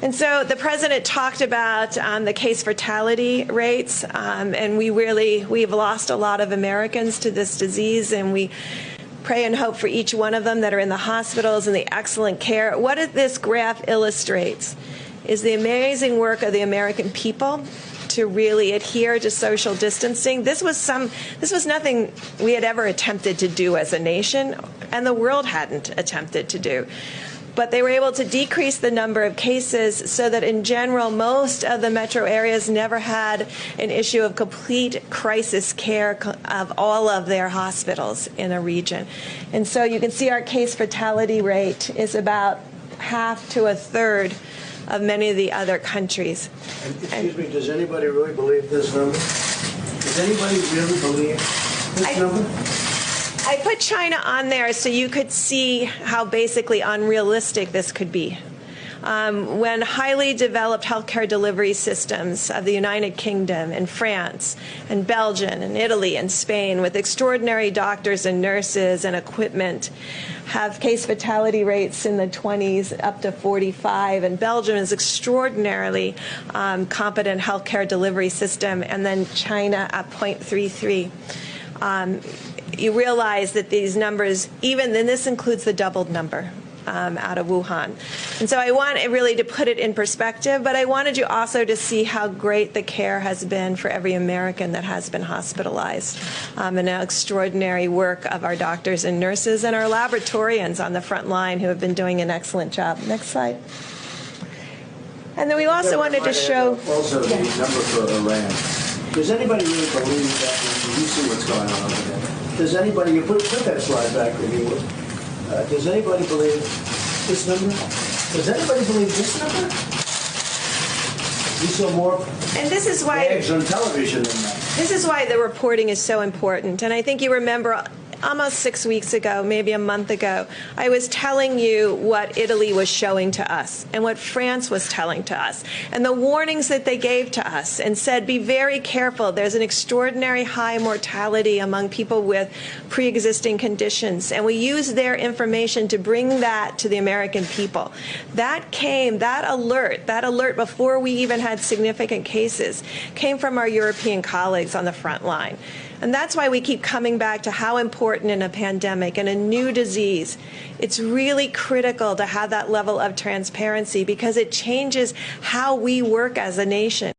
And so the president talked about the case fatality rates, and we've lost a lot of Americans to this disease, and we pray and hope for each one of them that are in the hospitals and the excellent care. What this graph illustrates is the amazing work of the American people to really adhere to social distancing. This was nothing we had ever attempted to do as a nation, and the world hadn't attempted to do. But they were able to decrease the number of cases so that in general, most of the metro areas never had an issue of complete crisis care of all of their hospitals in a region. And so you can see our case fatality rate is about half to a third of many of the other countries. Excuse me, does anybody really believe this number? Does anybody really believe this number? I put China on there so you could see how basically unrealistic this could be. When highly developed healthcare delivery systems of the United Kingdom and France and Belgium and Italy and Spain with extraordinary doctors and nurses and equipment have case fatality rates in the 20s up to 45, and Belgium is extraordinarily competent healthcare delivery system, and then China at 0.33. You realize that these numbers, even then this includes the doubled number out of Wuhan. And so I want really to put it in perspective, but I wanted you also to see how great the care has been for every American that has been hospitalized, and the extraordinary work of our doctors and nurses and our laboratorians on the front line who have been doing an excellent job. Next slide. And then we also wanted to show... Also the number for Iran. Does anybody really believe that when you see what's going on over there? Does anybody, you put that slide back if you would. Does anybody believe this number? Does anybody believe this number? We saw more bags on television than that. This is why the reporting is so important. And I think you remember almost 6 weeks ago, maybe a month ago, I was telling you what Italy was showing to us and what France was telling to us and the warnings that they gave to us and said, be very careful. There's an extraordinary high mortality among people with pre-existing conditions. And we used their information to bring that to the American people. That alert before we even had significant cases, came from our European colleagues on the front line. And that's why we keep coming back to how important in a pandemic and a new disease, it's really critical to have that level of transparency because it changes how we work as a nation.